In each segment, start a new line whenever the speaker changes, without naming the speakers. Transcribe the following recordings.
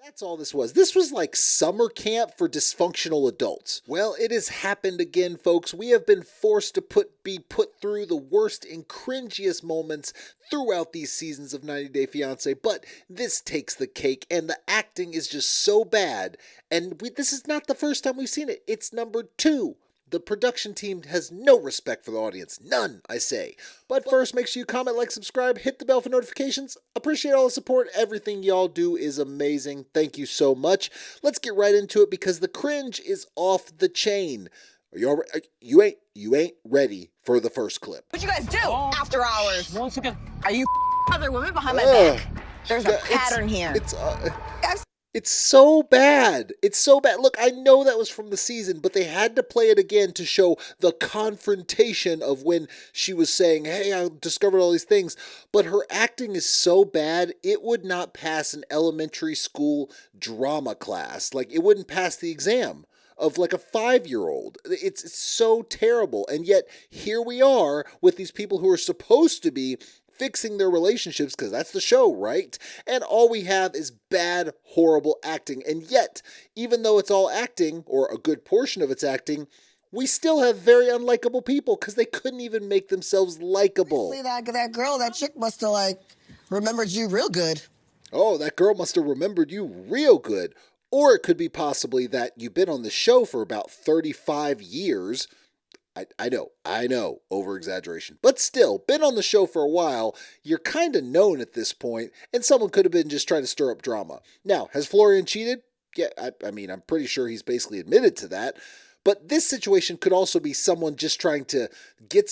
That's all this was. This was like summer camp for dysfunctional adults. Well, it has happened again, folks. We have been forced to be put through the worst and cringiest moments throughout these seasons of 90 Day Fiancé, but this takes the cake, and the acting is just so bad. And this is not the first time we've seen it. It's number 2. The production team has no respect for the audience. None, I say. But first, make sure you comment, like, subscribe, hit the bell for notifications. Appreciate all the support. Everything y'all do is amazing. Thank you so much. Let's get right into it because the cringe is off the chain. Are y'all you ain't ready for the first clip.
What you guys do after hours?
Once again,
Are you other women behind my back? There's a pattern here.
It's so bad. It's so bad. Look, I know that was from the season, but they had to play it again to show the confrontation of when she was saying, hey, I discovered all these things. But her acting is so bad, it would not pass an elementary school drama class. Like, it wouldn't pass the exam of like a 5-year-old. It's so terrible. And yet, here we are with these people who are supposed to be fixing their relationships, because that's the show, right? And all we have is bad, horrible acting. And yet, even though it's all acting, or a good portion of it's acting, we still have very unlikable people because they couldn't even make themselves likable.
See that girl, that chick must have like remembered you real good.
Oh, that girl must have remembered you real good. Or it could be possibly that you've been on the show for about 35 years. I know, over-exaggeration. But still, been on the show for a while, you're kind of known at this point, and someone could have been just trying to stir up drama. Now, has Florian cheated? Yeah, I mean, I'm pretty sure he's basically admitted to that. But this situation could also be someone just trying to get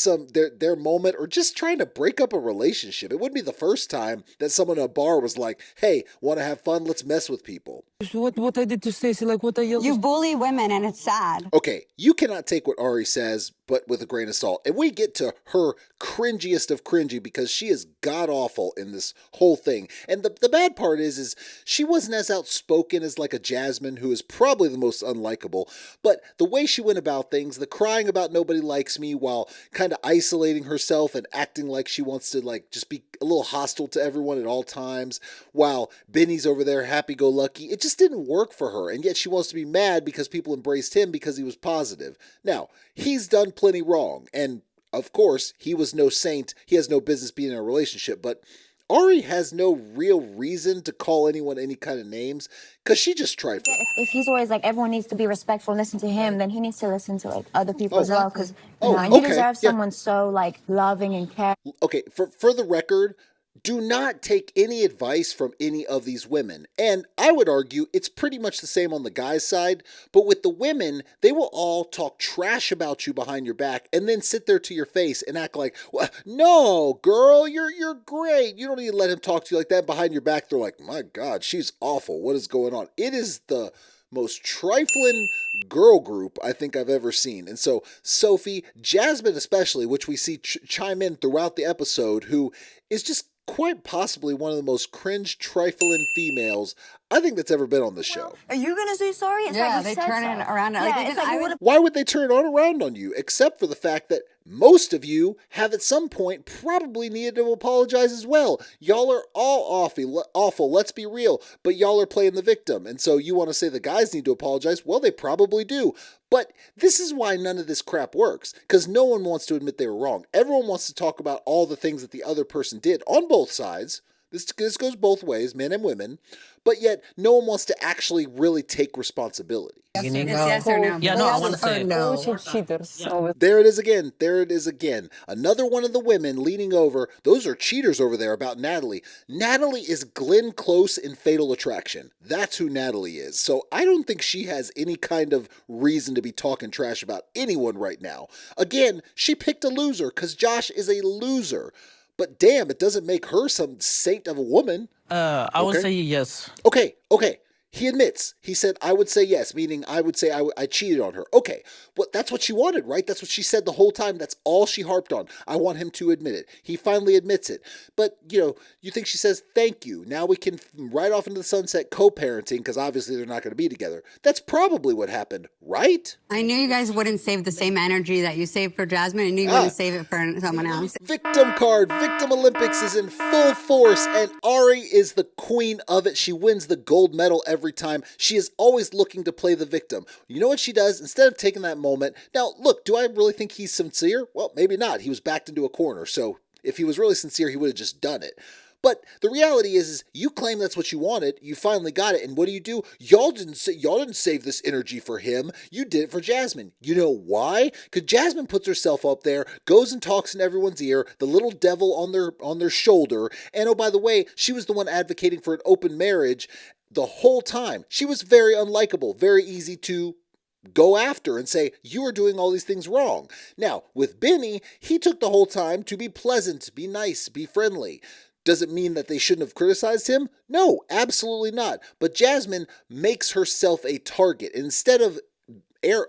their moment, or just trying to break up a relationship. It wouldn't be the first time that someone at a bar was like, hey, want to have fun? Let's mess with people.
what I did to Stacy, like what I yelled.
You bully women and it's sad.
Okay, you cannot take what Ari says, but with a grain of salt. And we get to her cringiest of cringy because she is god-awful in this whole thing. And the bad part is she wasn't as outspoken as like a Jasmine, who is probably the most unlikable. But the way she went about things, the crying about nobody likes me while kind of isolating herself and acting like she wants to like just be a little hostile to everyone at all times, while Benny's over there happy-go-lucky, it just didn't work for her. And yet she wants to be mad because people embraced him because he was positive. Now, he's done plenty wrong, and of course, he was no saint. He has no business being in a relationship, but Ari has no real reason to call anyone any kind of names because she just trifled.
If he's always like, everyone needs to be respectful and listen to him, then he needs to listen to like other people as well, because you deserve someone so like loving and caring.
Okay, for the record, do not take any advice from any of these women. And I would argue it's pretty much the same on the guy's side, but with the women, they will all talk trash about you behind your back and then sit there to your face and act like, well, no, girl, you're great. You don't need to let him talk to you like that. Behind your back, they're like, my God, she's awful. What is going on? It is the most trifling girl group I think I've ever seen. And so Sophie, Jasmine especially, which we see chime in throughout the episode, who is just quite possibly one of the most cringe, trifling females I think that's ever been on the show.
Are you gonna say sorry? It's
Yeah,
like
they
turn it around.
Why would they turn it on around on you? Except for the fact that most of you have at some point probably needed to apologize as well. Y'all are all awful, let's be real, but y'all are playing the victim. And so you want to say the guys need to apologize? Well, they probably do. But this is why none of this crap works, because no one wants to admit they were wrong. Everyone wants to talk about all the things that the other person did on both sides. This goes both ways, men and women, but yet no one wants to actually really take responsibility.
Yes or no?
Yeah, no, I want to say
no.
There it is again. There it is again. Another one of the women leaning over. Those are cheaters over there about Natalie. Natalie is Glenn Close in Fatal Attraction. That's who Natalie is. So I don't think she has any kind of reason to be talking trash about anyone right now. Again, she picked a loser because Josh is a loser. But damn, it doesn't make her some saint of a woman.
I would say yes.
Okay. He admits. He said, I would say yes, meaning I would say I cheated on her. Okay, well, that's what she wanted, right? That's what she said the whole time. That's all she harped on. I want him to admit it. He finally admits it. But, you think she says, thank you. Now we can ride off into the sunset co-parenting, because obviously they're not going to be together. That's probably what happened, right?
I knew you guys wouldn't save the same energy that you saved for Jasmine. I knew you wouldn't save it for someone else.
Victim card. Victim Olympics is in full force, and Ari is the queen of it. She wins the gold medal every every time. She is always looking to play the victim. You know what she does? Instead of taking that moment, now look, do I really think he's sincere? Well, maybe not. He was backed into a corner, so if he was really sincere, he would have just done it. But the reality is you claim that's what you wanted. You finally got it, and what do? Y'all didn't save this energy for him. You did it for Jasmine. You know why? Because Jasmine puts herself up there, goes and talks in everyone's ear, the little devil on their shoulder. And oh, by the way, she was the one advocating for an open marriage the whole time. She was very unlikable, very easy to go after and say, you are doing all these things wrong. Now, with Benny, he took the whole time to be pleasant, be nice, be friendly. Does it mean that they shouldn't have criticized him? No, absolutely not. But Jasmine makes herself a target. And instead of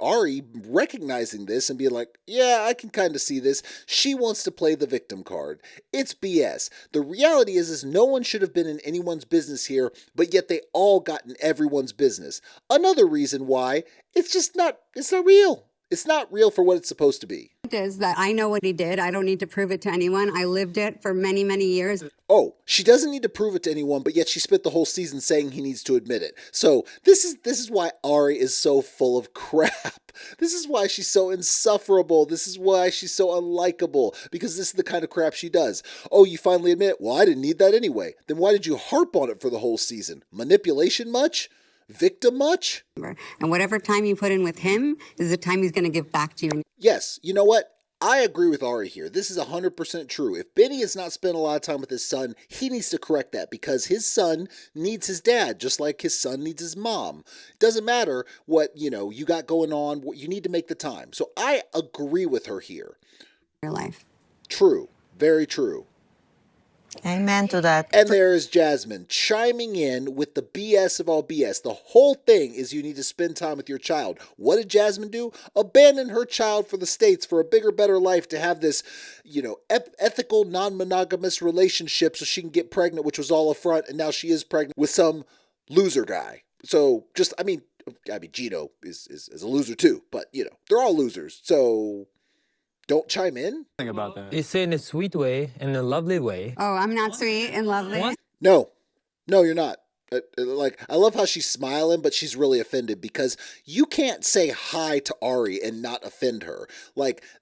Ari recognizing this and being like, yeah, I can kind of see this, she wants to play the victim card. It's BS. The reality is no one should have been in anyone's business here, but yet they all got in everyone's business. Another reason why, it's not real. It's not real for what it's supposed to be.
It is that I know what he did. I don't need to prove it to anyone. I lived it for many, many years.
Oh, she doesn't need to prove it to anyone, but yet she spent the whole season saying he needs to admit it. So this is why Ari is so full of crap. This is why she's so insufferable. This is why she's so unlikable, because this is the kind of crap she does. Oh, you finally admit, well, I didn't need that anyway. Then why did you harp on it for the whole season? Manipulation much? Victim much?
And whatever time you put in with him is the time he's going to give back to you.
Yes, you know what? I agree with Ari here. This is 100% true. If Benny has not spent a lot of time with his son, he needs to correct that because his son needs his dad, just like his son needs his mom. It doesn't matter what, you got going on. You need to make the time. So I agree with her here.
Your life.
True. Very true.
Amen to that.
And there is Jasmine chiming in with the BS of all BS. The whole thing is you need to spend time with your child. What did Jasmine do? Abandon her child for the States for a bigger, better life to have this, ethical, non-monogamous relationship so she can get pregnant, which was all a front, and now she is pregnant with some loser guy. So Gino is a loser too, but, they're all losers. So don't chime in.
Think about that. It's in a sweet way, in a lovely way.
Oh, I'm not sweet and lovely.
What?
No, you're not. I love how she's smiling, but she's really offended because you can't say hi to Ari and not offend her.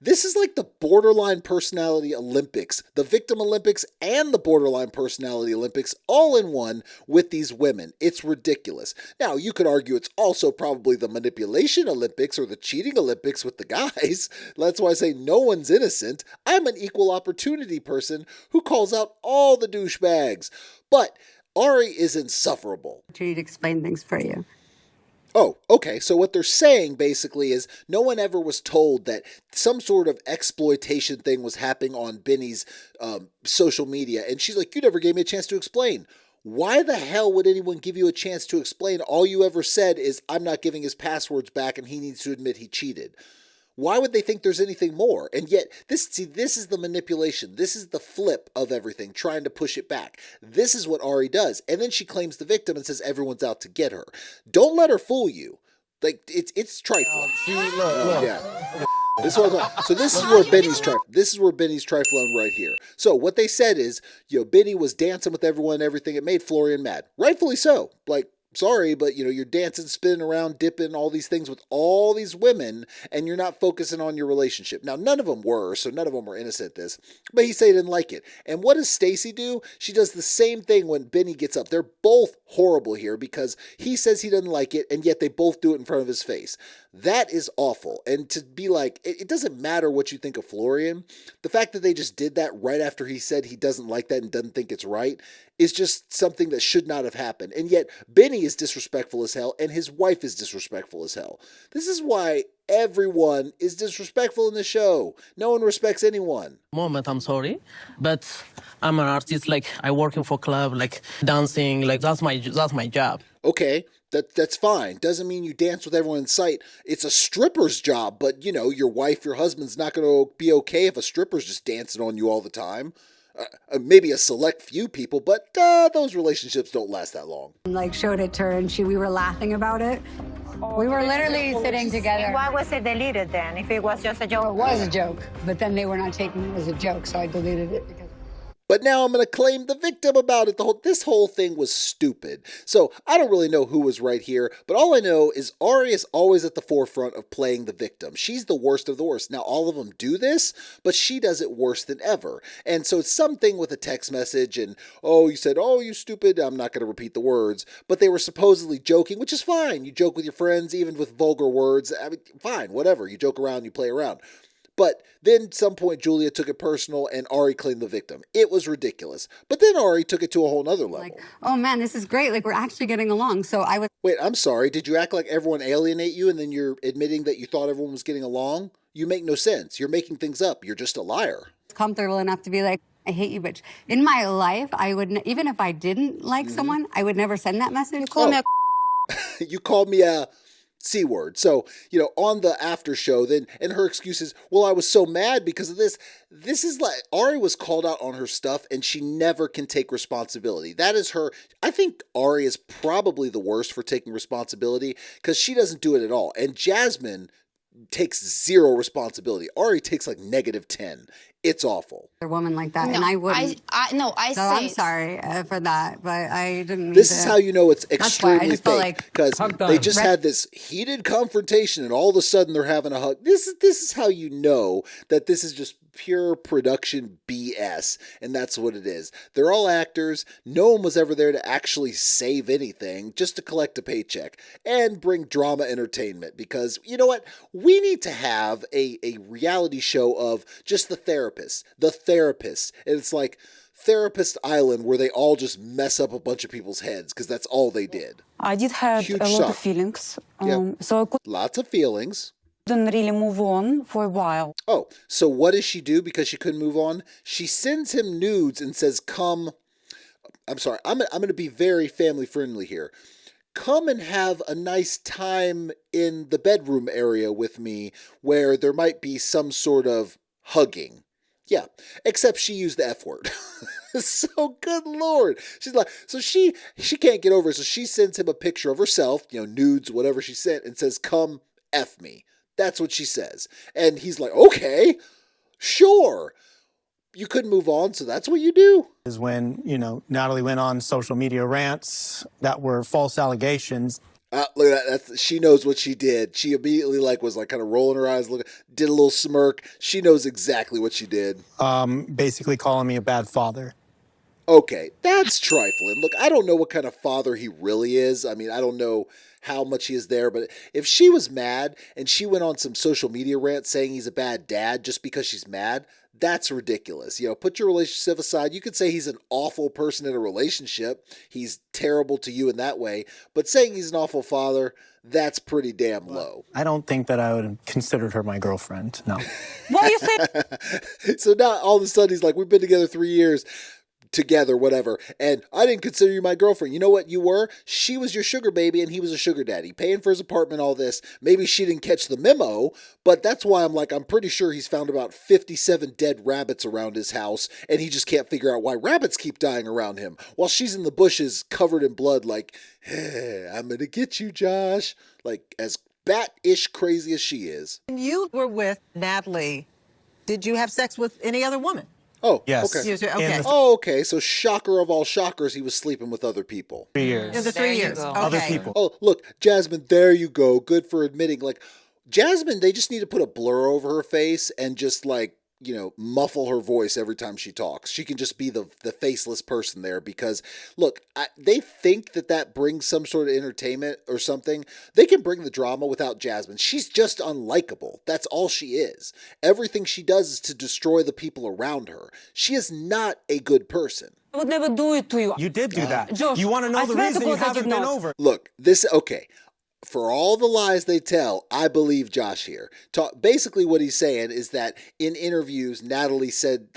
This is like the borderline personality Olympics, the victim Olympics and the borderline personality Olympics all in one with these women. It's ridiculous. Now, you could argue it's also probably the manipulation Olympics or the cheating Olympics with the guys. That's why I say no one's innocent. I'm an equal opportunity person who calls out all the douchebags. But Ari is insufferable.
I need to explain things for you.
Oh, okay. So what they're saying basically is no one ever was told that some sort of exploitation thing was happening on Benny's social media. And she's like, you never gave me a chance to explain. Why the hell would anyone give you a chance to explain? All you ever said is, I'm not giving his passwords back and he needs to admit he cheated. Why would they think there's anything more? And yet, this is the manipulation. This is the flip of everything, trying to push it back. This is what Ari does. And then she claims the victim and says everyone's out to get her. Don't let her fool you. It's trifling. Yeah. So this is where Benny's trifling. This is where Benny's trifling right here. So what they said is, Benny was dancing with everyone and everything. It made Florian mad. Rightfully so. Sorry, but you're dancing, spinning around, dipping, all these things with all these women, and you're not focusing on your relationship. Now, none of them were, so none of them were innocent at this, but he said he didn't like it. And what does Stacy do? She does the same thing when Benny gets up. They're both horrible here because he says he doesn't like it, and yet they both do it in front of his face. That is awful. And to be like, it doesn't matter what you think of Florian. The fact that they just did that right after he said he doesn't like that and doesn't think it's right is just something that should not have happened. And yet Benny is disrespectful as hell and his wife is disrespectful as hell. This is why everyone is disrespectful in the show. No one respects anyone.
Moment, I'm sorry, but I'm an artist. I working for club, dancing. That's my job.
Okay. That's fine. Doesn't mean you dance with everyone in sight. It's a stripper's job, but your wife, your husband's not going to be okay if a stripper's just dancing on you all the time. Maybe a select few people, but those relationships don't last that long.
Showed it to her and we were laughing about it. We were literally sitting together.
Why was it deleted then, if it was just a joke?
It was a joke, but then they were not taking it as a joke, so I deleted it.
but now I'm going to claim the victim about it. This whole thing was stupid. So I don't really know who was right here, but all I know is Ari is always at the forefront of playing the victim. She's the worst of the worst. Now all of them do this, but she does it worse than ever. And so it's something with a text message and, oh, you said, oh, you stupid. I'm not going to repeat the words, but they were supposedly joking, which is fine. You joke with your friends, even with vulgar words. I mean, fine, whatever. You joke around, you play around. But then at some point, Julia took it personal and Ari claimed the victim. It was ridiculous. But then Ari took it to a whole nother level.
Like, oh man, this is great. Like, we're actually getting along. So I would.
Wait, I'm sorry. Did you act like everyone alienate you and then you're admitting that you thought everyone was getting along? You make no sense. You're making things up. You're just a liar.
Comfortable enough to be like, I hate you, bitch. In my life, I would, even if I didn't like someone, I would never send that message.
You called me a C word. So, on the after show, then, and her excuse is, well, I was so mad because of this. This is like, Ari was called out on her stuff and she never can take responsibility. That is her. I think Ari is probably the worst for taking responsibility because she doesn't do it at all. And Jasmine takes zero responsibility. Ari takes like -10. It's awful.
A woman like that,
No,
and I wouldn't.
I
So I'm sorry for that, but I didn't mean
This
to.
is how you know it's
That's why I
extremely
just felt
fake
like
because
Hug
they
time.
just had this heated confrontation and all of a sudden they're having a hug. This is how you know that this is just pure production BS, and that's what it is. They're all actors. No one was ever there to actually save anything, just to collect a paycheck and bring drama entertainment because you know what? We need to have a reality show of just the therapists. And it's like Therapist Island where they all just mess up a bunch of people's heads because that's all they did.
I did have
Huge
a lot
shock.
of feelings,
Yep.
so I
Lots of feelings.
couldn't really move on for a while.
Oh, so what does she do because she couldn't move on? She sends him nudes and says, come, I'm sorry, I'm going to be very family friendly here. Come and have a nice time in the bedroom area with me where there might be some sort of hugging. Yeah, except she used the F word. So good Lord. She's like, so she can't get over it. So she sends him a picture of herself, nudes, whatever she sent, and says, come F me. That's what she says. And he's like, okay, sure. You couldn't move on, so that's what you do?
Is when, Natalie went on social media rants that were false allegations.
Look at that. She knows what she did. She immediately was kind of rolling her eyes, did a little smirk. She knows exactly what she did.
Basically calling me a bad father.
Okay, that's trifling. Look, I don't know what kind of father he really is. I mean, I don't know how much he is there, but if she was mad and she went on some social media rant saying he's a bad dad just because she's mad, that's ridiculous. Put your relationship aside. You could say he's an awful person in a relationship. He's terrible to you in that way, but saying he's an awful father, that's pretty damn low.
I don't think that I would have considered her my girlfriend, no.
What you say?
So now all of a sudden he's like, we've been together 3 years. Together, whatever. And I didn't consider you my girlfriend. You know what you were? She was your sugar baby and he was a sugar daddy, paying for his apartment, all this. Maybe she didn't catch the memo, but that's why I'm pretty sure he's found about 57 dead rabbits around his house and he just can't figure out why rabbits keep dying around him while she's in the bushes covered in blood like, hey, I'm gonna get you, Josh. Like as bat-ish crazy as she is.
When you were with Natalie, did you have sex with any other woman?
Oh,
Yes.
okay.
Okay.
Oh, okay. So shocker of all shockers, he was sleeping with other people.
3 years.
In the 3 years.
go.
Okay.
Other people.
Oh, look, Jasmine, there you go. Good for admitting. Jasmine, they just need to put a blur over her face and just muffle her voice every time she talks. She can just be the faceless person there because, look, they think that brings some sort of entertainment or something. They can bring the drama without Jasmine. She's just unlikable. That's all she is. Everything she does is to destroy the people around her. She is not a good person.
I would never do it to you.
You did do that.
Josh,
You want to know
I
the
swear to
reason you
God I
haven't
did
been
not.
over?
Look, okay. For all the lies they tell, I believe Josh here. Basically what he's saying is that in interviews, Natalie said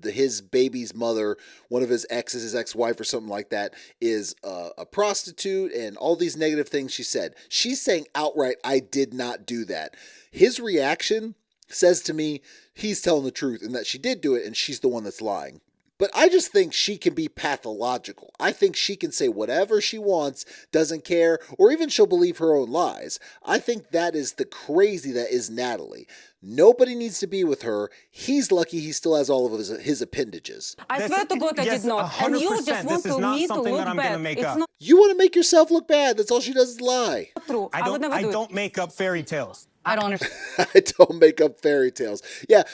his baby's mother, one of his exes, his ex-wife or something like that, is a prostitute and all these negative things she said. She's saying outright, I did not do that. His reaction says to me, he's telling the truth and that she did do it and she's the one that's lying. But I just think she can be pathological. I think she can say whatever she wants, doesn't care, or even she'll believe her own lies. I think that is the crazy that is Natalie. Nobody needs to be with her. He's lucky he still has all of his appendages.
I swear to God I did not. And you
100%,
just want
this is not
me to
something
look
that I'm gonna
bad.
make
It's
up.
not
You want to make yourself look bad. That's all she does is lie.
true. I would never
I
do it.
don't make up fairy tales.
I don't understand.
I don't make up fairy tales. Yeah,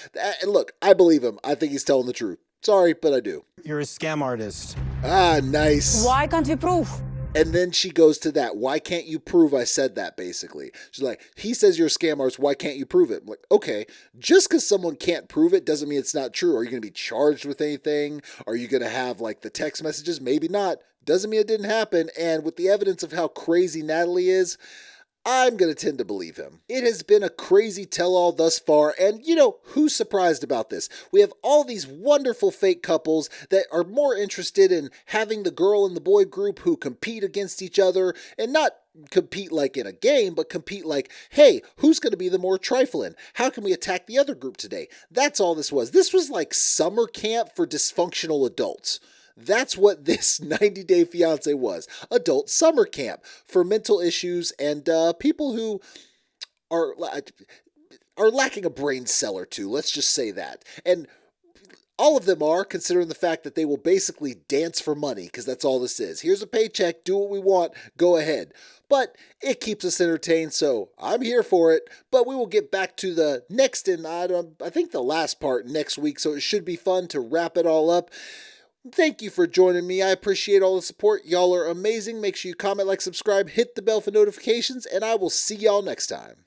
and look, I believe him. I think he's telling the truth. Sorry, but I do.
You're a scam artist.
Ah, nice.
Why can't we prove?
And then she goes to that. Why can't you prove I said that, basically? She's like, he says you're a scam artist. Why can't you prove it? I'm like, okay, just because someone can't prove it doesn't mean it's not true. Are you going to be charged with anything? Are you going to have, like, the text messages? Maybe not. Doesn't mean it didn't happen. And with the evidence of how crazy Natalie is, I'm going to tend to believe him. It has been a crazy tell-all thus far, and you know, who's surprised about this? We have all these wonderful fake couples that are more interested in having the girl and the boy group who compete against each other, and not compete like in a game, but compete like, hey, who's going to be the more trifling? How can we attack the other group today? That's all this was. This was like summer camp for dysfunctional adults. That's what this 90-Day Fiancé was. Adult summer camp for mental issues and people who are lacking a brain cell or two. Let's just say that. And all of them are, considering the fact that they will basically dance for money, because that's all this is. Here's a paycheck, do what we want, go ahead. But it keeps us entertained, so I'm here for it. But we will get back to the next and I think the last part next week, so it should be fun to wrap it all up. Thank you for joining me. I appreciate all the support. Y'all are amazing. Make sure you comment, like, subscribe, hit the bell for notifications, and I will see y'all next time.